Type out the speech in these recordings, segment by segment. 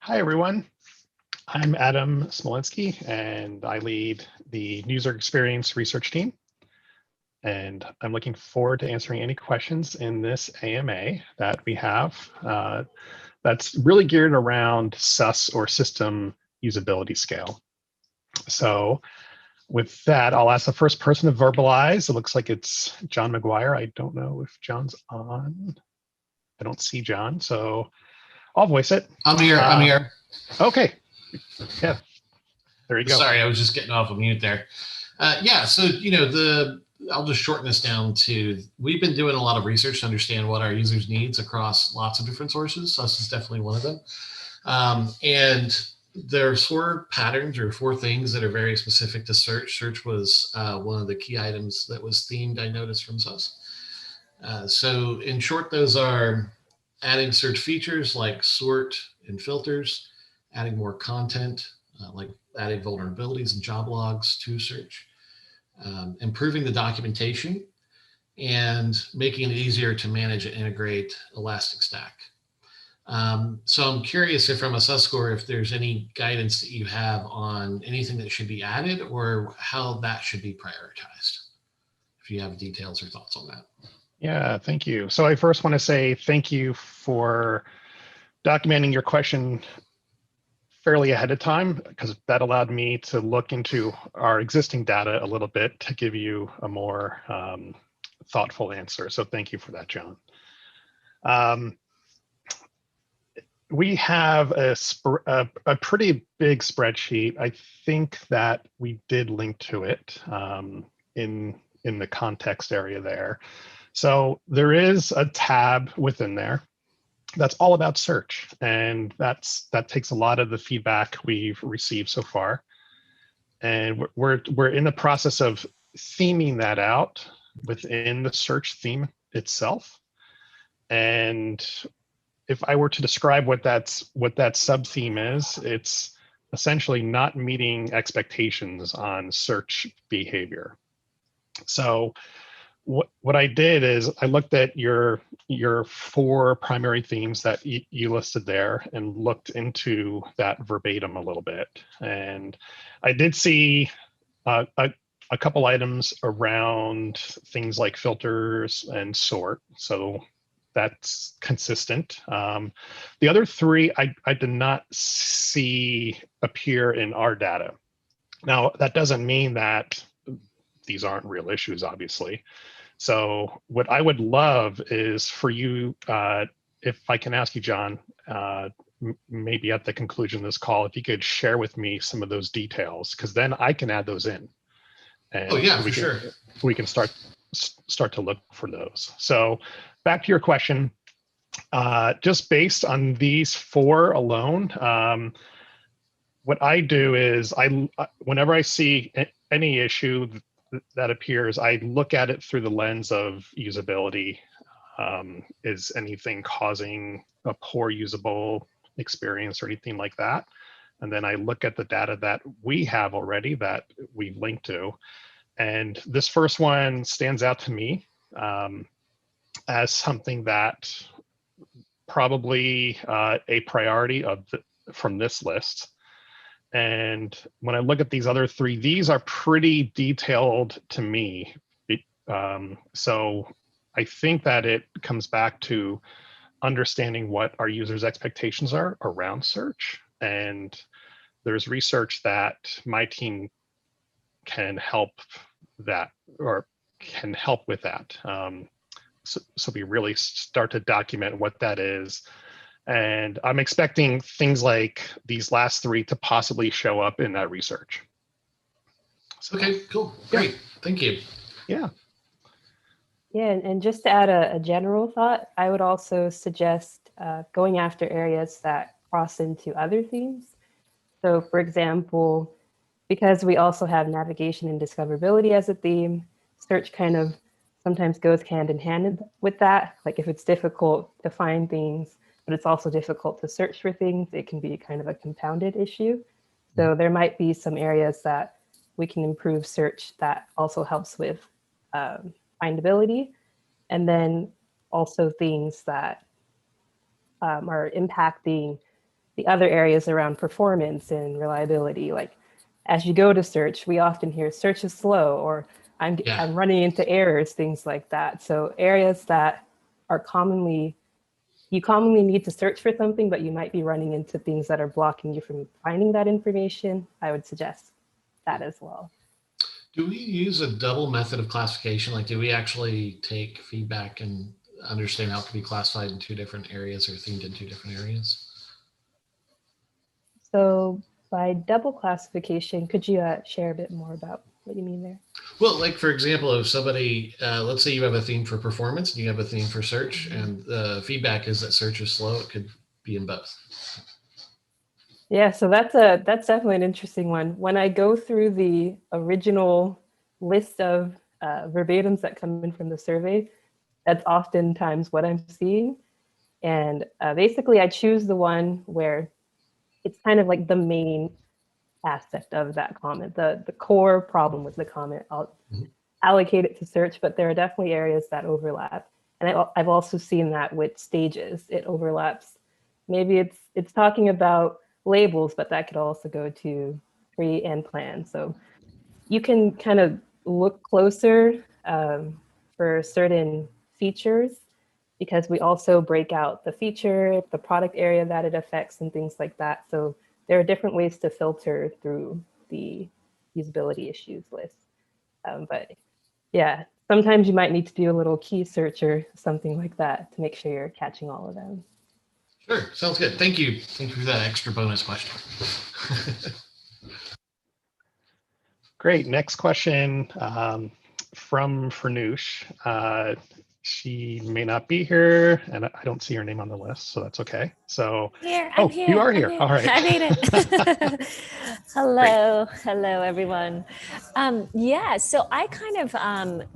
Hi, everyone. I'm Adam Smolinski, and I lead the user experience research team. And I'm looking forward to answering any questions in this AMA that we have that's really geared around SUS or system usability scale. So with that, I'll ask the first person to verbalize. It looks like it's John McGuire. I don't know if John's on. I don't see John, so I'll voice it. I'm here. Okay. Yeah. There you go. Sorry, I was just getting off of mute there. So I'll just shorten this down to, we've been doing a lot of research to understand what our users' needs across lots of different sources. SUS is definitely one of them. And there's four patterns or four things that are very specific to search. Search was one of the key items that was themed, I noticed, from SUS. So in short, those are adding search features like sort and filters, adding more content, like adding vulnerabilities and job logs to search, improving the documentation, and making it easier to manage and integrate Elasticstack. So I'm curious if from a SUS score, if there's any guidance that you have on anything that should be added or how that should be prioritized, if you have details or thoughts on that. Yeah, thank you. So I first want to say thank you for documenting your question fairly ahead of time, because that allowed me to look into our existing data a little bit to give you a more thoughtful answer. So thank you for that, John. We have a pretty big spreadsheet. I think that we did link to it in the context area there. So there is a tab within there that's all about search, and that takes a lot of the feedback we've received so far, and we're in the process of theming that out within the search theme itself. And if I were to describe what that sub theme is, it's essentially not meeting expectations on search behavior. So what I did is I looked at your four primary themes that you listed there and looked into that verbatim a little bit. And I did see a couple items around things like filters and sort. So that's consistent. The other three I did not see appear in our data. Now, that doesn't mean that these aren't real issues, obviously. So what I would love is for you, if I can ask you, John, maybe at the conclusion of this call, if you could share with me some of those details, because then I can add those in. And oh yeah, for sure. We can start to look for those. So back to your question, just based on these four alone, what I do is whenever I see any issue that appears, I look at it through the lens of usability. Is anything causing a poor usable experience or anything like that? And then I look at the data that we have already that we've linked to. And this first one stands out to me as something that probably a priority from this list. And when I look at these other three, these are pretty detailed to me. So I think that it comes back to understanding what our users' expectations are around search. And there's research that my team can help that, or can help with that. So we really start to document what that is. And I'm expecting things like these last three to possibly show up in that research. So, okay, cool. Great. Yeah. Thank you. Yeah. Yeah, and just to add a general thought, I would also suggest going after areas that cross into other themes. So for example, because we also have navigation and discoverability as a theme, search kind of sometimes goes hand in hand with that. Like if it's difficult to find things, but it's also difficult to search for things, it can be kind of a compounded issue. So there might be some areas that we can improve search that also helps with findability. And then also things that are impacting the other areas around performance and reliability. Like as you go to search, we often hear search is slow, or Yeah. I'm running into errors, things like that. So areas that are commonly, you commonly need to search for something, but you might be running into things that are blocking you from finding that information, I would suggest that as well. Do we use a double method of classification? Like, do we actually take feedback and understand how it can be classified in two different areas or themed in two different areas? So by double classification, could you share a bit more about what you mean there? Well, like for example, if somebody, let's say you have a theme for performance and you have a theme for search, and the feedback is that search is slow, it could be in both. Yeah, so that's definitely an interesting one. When I go through the original list of verbatims that come in from the survey, that's oftentimes what I'm seeing. And basically, I choose the one where it's kind of like the main aspect of that comment, the core problem with the comment. I'll allocate it to search, but there are definitely areas that overlap. And I've also seen that with stages, it overlaps. Maybe it's talking about labels, but that could also go to pre and plan. So you can kind of look closer for certain features, because we also break out the feature, the product area that it affects, and things like that. So there are different ways to filter through the usability issues list. But yeah, sometimes you might need to do a little key search or something like that to make sure you're catching all of them. Sure, sounds good. Thank you. Thank you for that extra bonus question. Great. Next question from Farnoosh. She may not be here, and I don't see her name on the list, so that's okay. So, I'm here. You are I'm here. All right. I made it. Hello, everyone. Yeah, so I kind of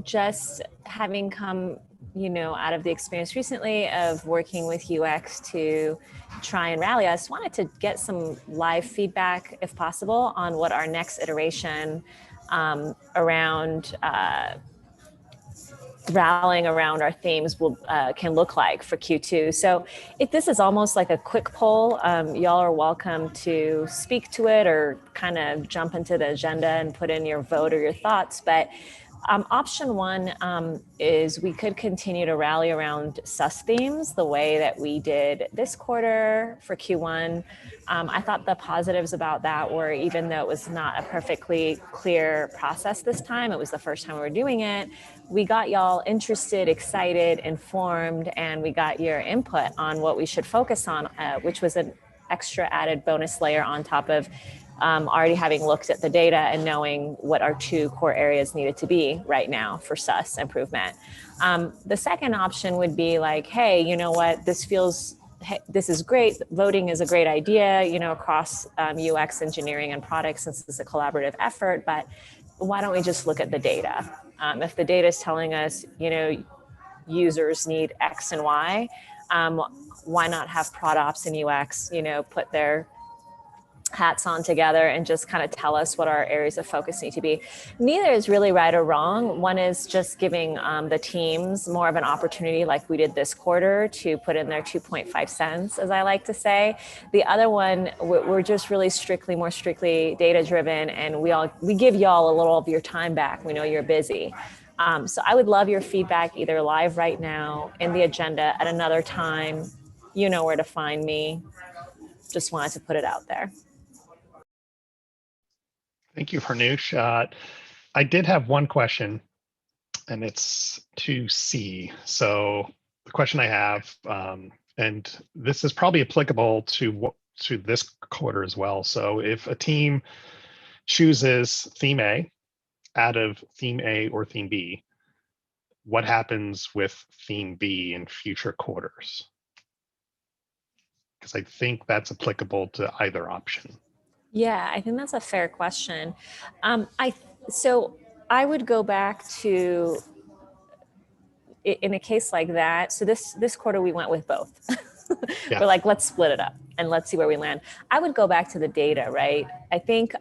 just having come, out of the experience recently of working with UX to try and rally us, wanted to get some live feedback, if possible, on what our next iteration around rallying around our themes will can look like for Q2. So if this is almost like a quick poll, y'all are welcome to speak to it or kind of jump into the agenda and put in your vote or your thoughts. But option one is we could continue to rally around sus themes the way that we did this quarter for Q1. I thought the positives about that were, even though it was not a perfectly clear process this time, it was the first time we were doing it, we got y'all interested, excited, informed, and we got your input on what we should focus on, which was an extra added bonus layer on top of already having looked at the data and knowing what our two core areas needed to be right now for sus improvement. The second option would be like, hey, you know what, this is great. Voting is a great idea, across UX engineering and products, since it's a collaborative effort, but why don't we just look at the data? If the data is telling us, users need X and Y, why not have prod ops and UX, put their hats on together and just kind of tell us what our areas of focus need to be. Neither is really right or wrong. One is just giving the teams more of an opportunity, like we did this quarter, to put in their 2.5 cents, as I like to say. The other one, we're just really more strictly data driven, and we give y'all a little of your time back. We know you're busy. So I would love your feedback, either live right now, in the agenda, at another time. You know where to find me. Just wanted to put it out there. Thank you, Farnoosh. I did have one question, and it's to C. So the question I have, and this is probably applicable to this quarter as well. So if a team chooses theme A out of theme A or theme B, what happens with theme B in future quarters? Because I think that's applicable to either option. Yeah, I think that's a fair question. So I would go back to, in a case like that. So this quarter we went with both. Yeah. We're like, let's split it up and let's see where we land. I would go back to the data, right? I think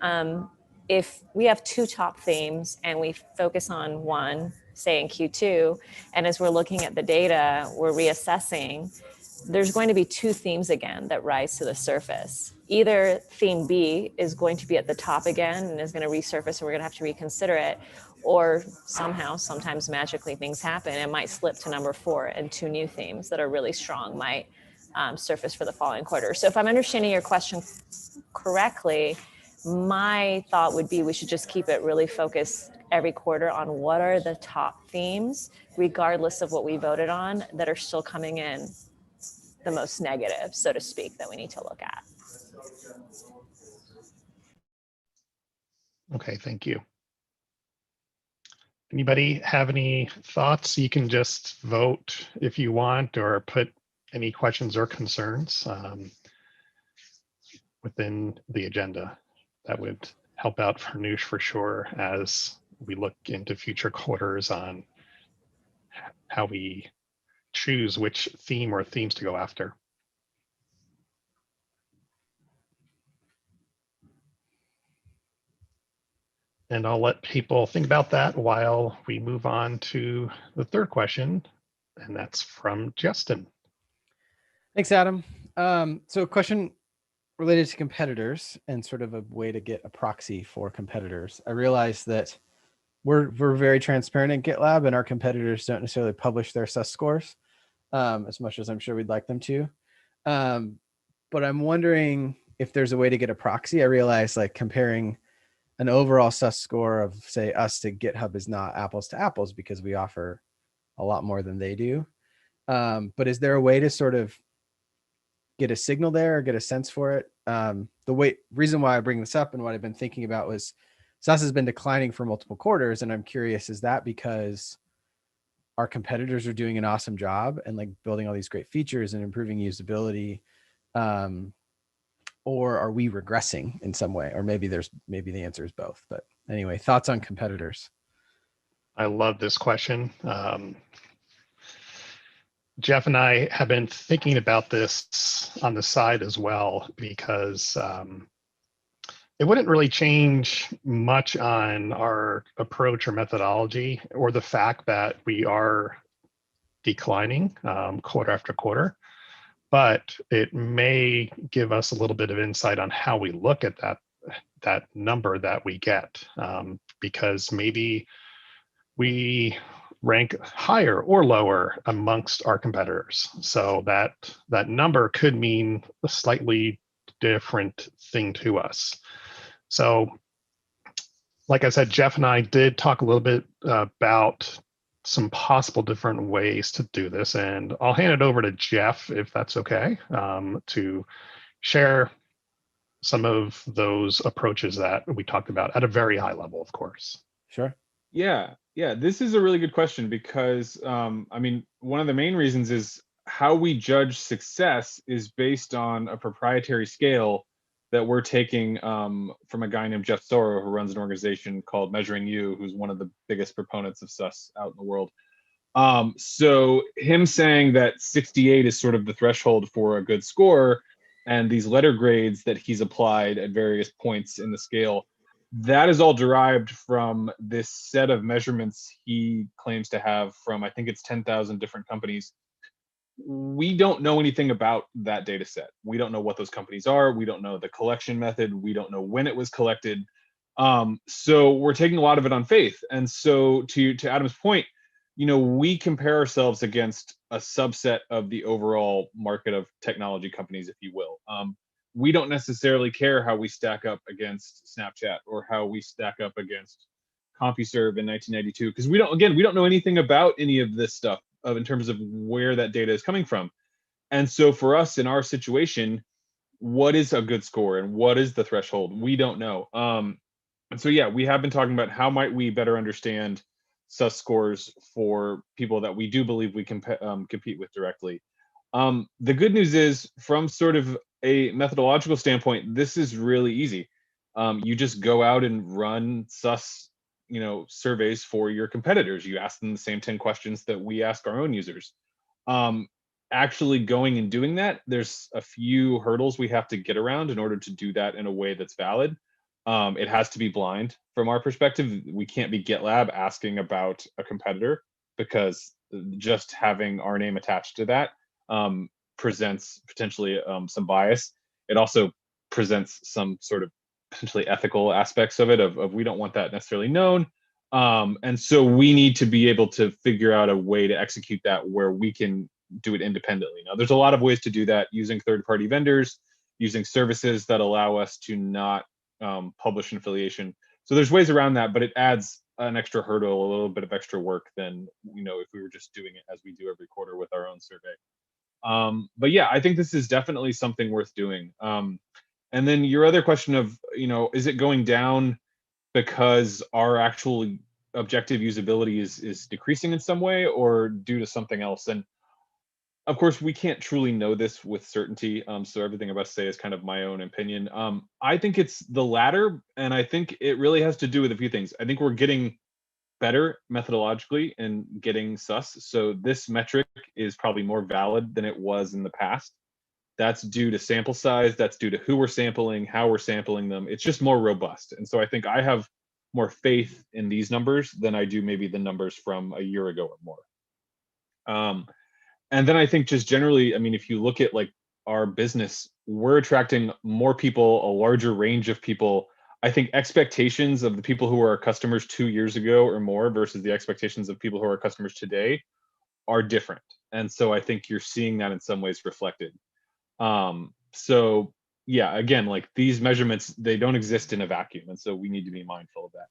if we have two top themes and we focus on one, say in Q2, and as we're looking at the data, we're reassessing, there's going to be two themes again that rise to the surface. Either theme B is going to be at the top again and is going to resurface and we're going to have to reconsider it, or somehow, sometimes magically things happen, it might slip to number 4 and two new themes that are really strong might surface for the following quarter. So if I'm understanding your question correctly, my thought would be we should just keep it really focused every quarter on what are the top themes, regardless of what we voted on, that are still coming in the most negative, so to speak, that we need to look at. Okay, thank you. Anybody have any thoughts? You can just vote if you want, or put any questions or concerns within the agenda. That would help out Farnoosh for sure as we look into future quarters on how we choose which theme or themes to go after. And I'll let people think about that while we move on to the third question, and that's from Justin. Thanks, Adam. So a question related to competitors and sort of a way to get a proxy for competitors. I realize that we're very transparent in GitLab, and our competitors don't necessarily publish their sus scores as much as I'm sure we'd like them to. But I'm wondering if there's a way to get a proxy. I realize like comparing an overall sus score of say us to GitHub is not apples to apples because we offer a lot more than they do. But is there a way to sort of get a signal there or get a sense for it? The reason why I bring this up and what I've been thinking about was sus has been declining for multiple quarters. And I'm curious, is that because our competitors are doing an awesome job and like building all these great features and improving usability? Or are we regressing in some way? Or maybe the answer is both. But anyway, thoughts on competitors? I love this question. Jeff and I have been thinking about this on the side as well, because it wouldn't really change much on our approach or methodology, or the fact that we are declining quarter after quarter. But it may give us a little bit of insight on how we look at that number that we get, because maybe we rank higher or lower amongst our competitors. So that number could mean a slightly different thing to us. So like I said, Jeff and I did talk a little bit about some possible different ways to do this. And I'll hand it over to Jeff, if that's okay, to share some of those approaches that we talked about at a very high level, of course. Sure. Yeah, this is a really good question because, I mean, one of the main reasons is how we judge success is based on a proprietary scale that we're taking from a guy named Jeff Soro, who runs an organization called Measuring You, who's one of the biggest proponents of sus out in the world. So him saying that 68 is sort of the threshold for a good score, and these letter grades that he's applied at various points in the scale, that is all derived from this set of measurements he claims to have from, I think it's 10,000 different companies. We don't know anything about that data set. We don't know what those companies are. We don't know the collection method. We don't know when it was collected. So we're taking a lot of it on faith. And so to Adam's point, you know, we compare ourselves against a subset of the overall market of technology companies, if you will. We don't necessarily care how we stack up against Snapchat or how we stack up against CompuServe in 1992, because we don't know anything about any of this stuff in terms of where that data is coming from. And so for us in our situation, what is a good score and what is the threshold? We don't know. And so, yeah, we have been talking about how might we better understand sus scores for people that we do believe we can compete with directly. The good news is, from sort of a methodological standpoint, this is really easy. You just go out and run sus, surveys for your competitors. You ask them the same 10 questions that we ask our own users. Actually going and doing that, there's a few hurdles we have to get around in order to do that in a way that's valid. It has to be blind from our perspective. We can't be GitLab asking about a competitor, because just having our name attached to that presents potentially some bias. It also presents some sort of potentially ethical aspects of it, of we don't want that necessarily known. And so we need to be able to figure out a way to execute that where we can do it independently. Now, there's a lot of ways to do that using third-party vendors, using services that allow us to not publish an affiliation. So there's ways around that, but it adds an extra hurdle, a little bit of extra work than, if we were just doing it as we do every quarter with our own survey. But yeah, I think this is definitely something worth doing. And then your other question of, is it going down because our actual objective usability is decreasing in some way or due to something else? And of course, we can't truly know this with certainty. So everything I'm about to say is kind of my own opinion. I think it's the latter, and I think it really has to do with a few things. I think we're getting better methodologically in getting sus. So this metric is probably more valid than it was in the past. That's due to sample size. That's due to who we're sampling, how we're sampling them. It's just more robust. And so I think I have more faith in these numbers than I do maybe the numbers from a year ago or more. And then I think just generally, I mean, if you look at like our business, we're attracting more people, a larger range of people. I think expectations of the people who were our customers 2 years ago or more versus the expectations of people who are customers today are different. And so I think you're seeing that in some ways reflected. So yeah, again, like these measurements, they don't exist in a vacuum. And so we need to be mindful of that.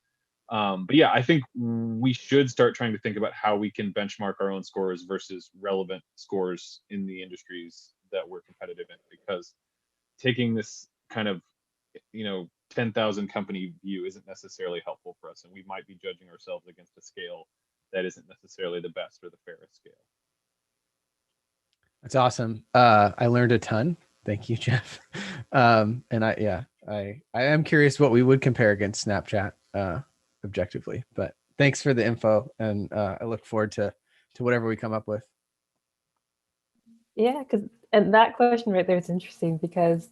But yeah, I think we should start trying to think about how we can benchmark our own scores versus relevant scores in the industries that we're competitive in, because taking this kind of, 10,000 company view isn't necessarily helpful for us. And we might be judging ourselves against a scale that isn't necessarily the best or the fairest scale. That's awesome. I learned a ton. Thank you, Jeff. And I am curious what we would compare against Snapchat objectively, but thanks for the info. And I look forward to whatever we come up with. Yeah, and that question right there is interesting because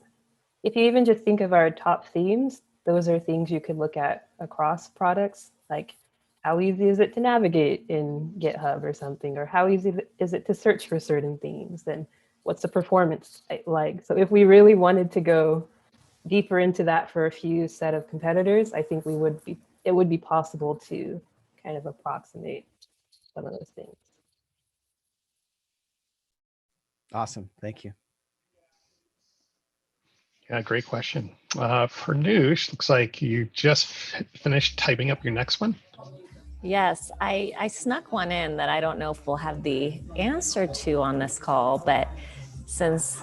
if you even just think of our top themes, those are things you could look at across products, like how easy is it to navigate in GitHub or something, or how easy is it to search for certain themes, and what's the performance like? So if we really wanted to go deeper into that for a few set of competitors, I think it would be possible to kind of approximate some of those things. Awesome. Thank you. Yeah, great question. For Noosh, looks like you just finished typing up your next one. Yes, I snuck one in that I don't know if we'll have the answer to on this call, but since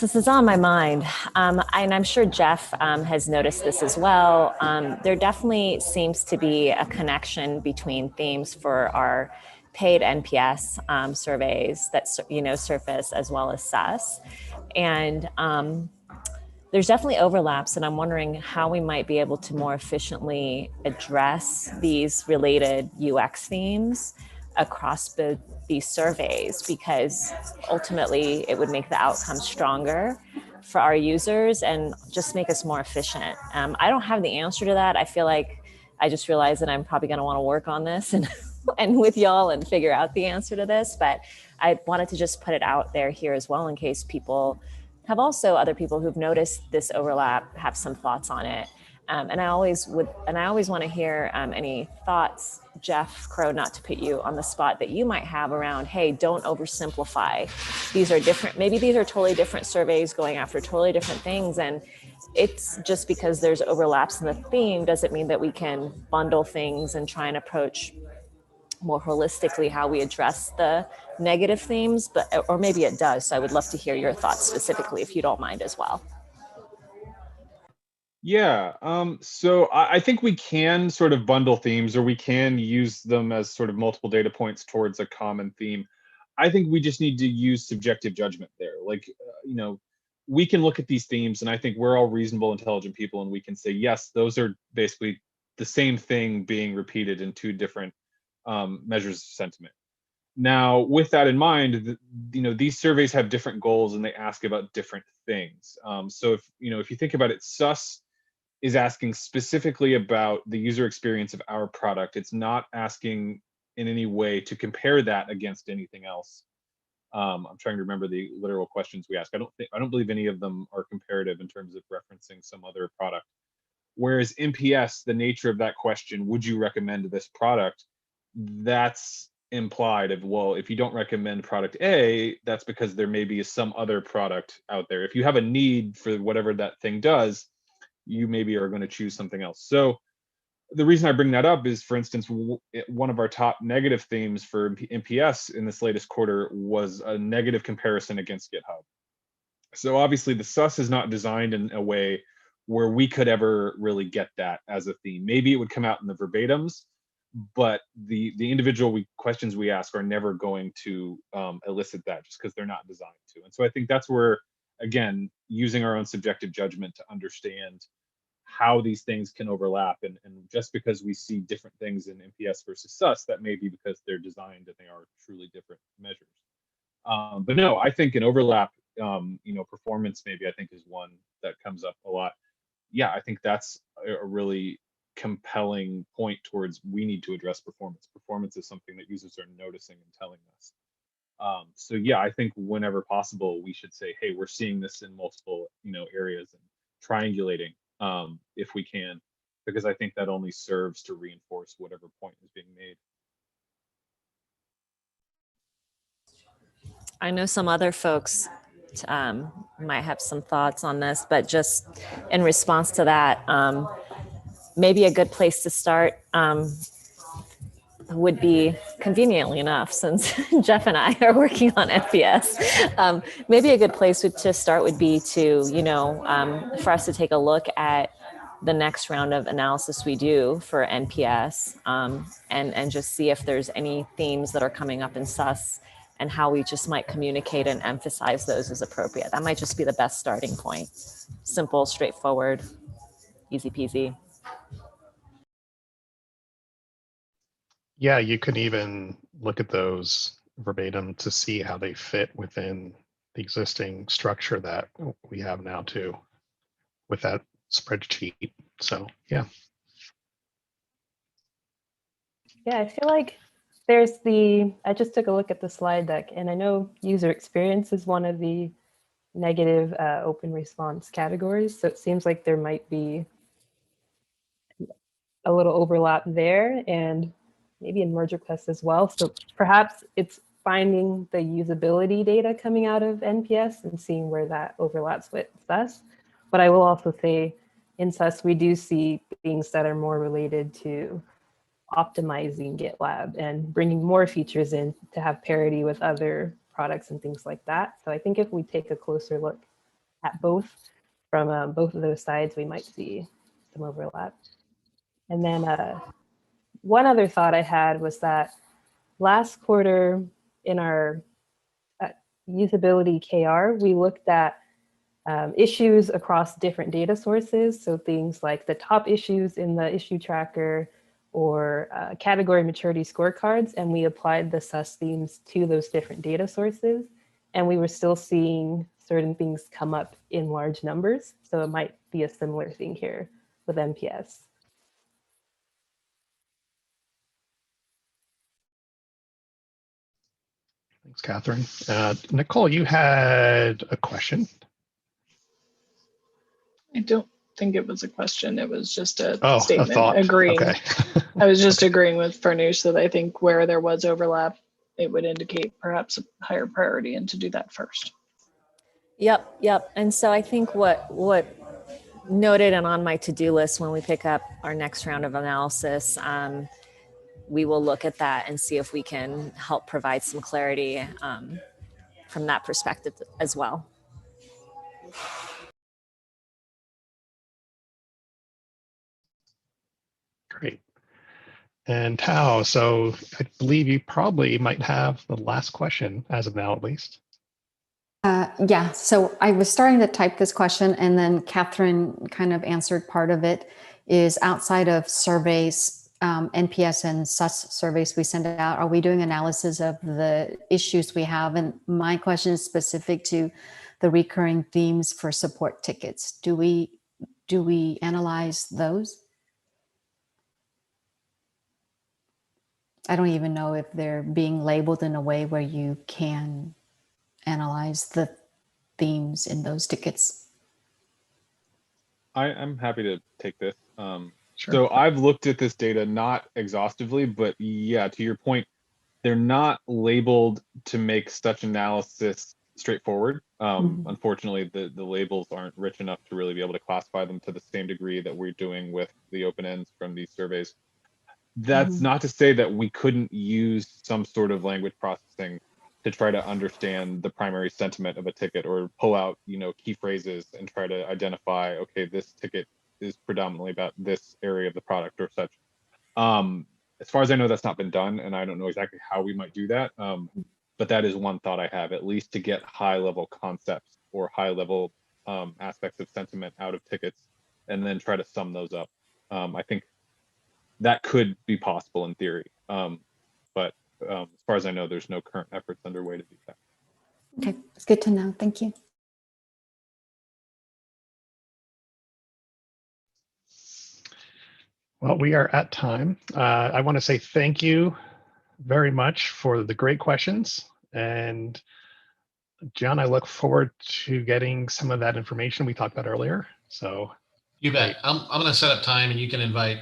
it's on my mind, and I'm sure Jeff has noticed this as well, there definitely seems to be a connection between themes for our paid NPS surveys that surface as well as sus, and there's definitely overlaps, and I'm wondering how we might be able to more efficiently address these related UX themes across these surveys, because ultimately it would make the outcome stronger for our users and just make us more efficient. I don't have the answer to that. I feel like I just realized that I'm probably going to want to work on this and with y'all and figure out the answer to this, but I wanted to just put it out there here as well in case people have also other people who've noticed this overlap have some thoughts on it. And I always want to hear any thoughts, Jeff Crow, not to put you on the spot, that you might have around, hey, don't oversimplify. These are different, maybe these are totally different surveys going after totally different things. And it's just because there's overlaps in the theme doesn't mean that we can bundle things and try and approach more holistically how we address the negative themes, or maybe it does. So I would love to hear your thoughts specifically, if you don't mind as well. Yeah, so I think we can sort of bundle themes, or we can use them as sort of multiple data points towards a common theme. I think we just need to use subjective judgment there. Like, we can look at these themes, and I think we're all reasonable, intelligent people, and we can say, yes, those are basically the same thing being repeated in two different measures of sentiment. Now, with that in mind, these surveys have different goals and they ask about different things. So if you think about it, sus is asking specifically about the user experience of our product. It's not asking in any way to compare that against anything else. I'm trying to remember the literal questions we asked. I don't believe any of them are comparative in terms of referencing some other product. Whereas NPS, the nature of that question, would you recommend this product? That's implied of, well, if you don't recommend product A, that's because there may be some other product out there. If you have a need for whatever that thing does, you maybe are going to choose something else. So the reason I bring that up is, for instance, one of our top negative themes for NPS in this latest quarter was a negative comparison against GitHub. So obviously the SUS is not designed in a way where we could ever really get that as a theme. Maybe it would come out in the verbatims, but the individual questions we ask are never going to elicit that, just because they're not designed to. And so I think that's where, again, using our own subjective judgment to understand how these things can overlap, and just because we see different things in NPS versus SUS, that may be because they're designed and they are truly different measures. But no, I think an overlap, performance maybe, I think, is one that comes up a lot. Yeah, I think that's a really compelling point towards, we need to address performance. Performance is something that users are noticing and telling us. So yeah, I think whenever possible, we should say, hey, we're seeing this in multiple, areas, and triangulating if we can, because I think that only serves to reinforce whatever point is being made. I know some other folks might have some thoughts on this, but just in response to that, maybe a good place to start would be, conveniently enough, since Jeff and I are working on NPS, maybe a good place to start would be to, for us to take a look at the next round of analysis we do for NPS, and just see if there's any themes that are coming up in SUS, and how we just might communicate and emphasize those as appropriate. That might just be the best starting point. Simple, straightforward, easy peasy. Yeah, you could even look at those verbatim to see how they fit within the existing structure that we have now too, with that spreadsheet. So yeah. Yeah, I feel like I just took a look at the slide deck, and I know user experience is one of the negative open response categories. So it seems like there might be a little overlap there, and maybe in merge requests as well. So perhaps it's finding the usability data coming out of NPS and seeing where that overlaps with SUS. But I will also say in SUS, we do see things that are more related to optimizing GitLab and bringing more features in to have parity with other products and things like that. So I think if we take a closer look at both from both of those sides, we might see some overlap. And then one other thought I had was that last quarter in our usability KR, we looked at issues across different data sources. So things like the top issues in the issue tracker, or category maturity scorecards, and we applied the SUS themes to those different data sources. And we were still seeing certain things come up in large numbers. So it might be a similar thing here with NPS. Thanks, Catherine. Nicole, you had a question. I don't think it was a question. It was just a statement. A thought. Agreeing. Okay. I was just agreeing with Farnoosh that I think where there was overlap, it would indicate perhaps a higher priority, and to do that first. Yep. And so I think what noted and on my to-do list when we pick up our next round of analysis, we will look at that and see if we can help provide some clarity from that perspective as well. Great. And Tao, so I believe you probably might have the last question as of now, at least. Yeah, so I was starting to type this question, and then Catherine kind of answered part of it. Is outside of surveys, NPS and SUS surveys we send out, are we doing analysis of the issues we have? And my question is specific to the recurring themes for support tickets. Do we analyze those? I don't even know if they're being labeled in a way where you can analyze the themes in those tickets? I'm happy to take this. Sure. So I've looked at this data, not exhaustively, but yeah, to your point, they're not labeled to make such analysis straightforward. Unfortunately, the labels aren't rich enough to really be able to classify them to the same degree that we're doing with the open ends from these surveys. That's not to say that we couldn't use some sort of language processing to try to understand the primary sentiment of a ticket, or pull out, key phrases and try to identify, okay, this ticket is predominantly about this area of the product or such. As far as I know, that's not been done, and I don't know exactly how we might do that. But that is one thought I have, at least to get high level concepts or high level aspects of sentiment out of tickets, and then try to sum those up. I think that could be possible in theory. But as far as I know, there's no current efforts underway to do that. Okay, it's good to know. Thank you. Well, we are at time. I want to say thank you very much for the great questions. And John, I look forward to getting some of that information we talked about earlier. So you bet. I'm going to set up time, and you can invite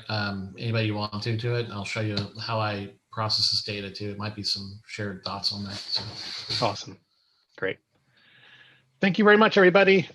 anybody you want to it. And I'll show you how I process this data too. It might be some shared thoughts on that. So. Awesome. Great. Thank you very much, everybody.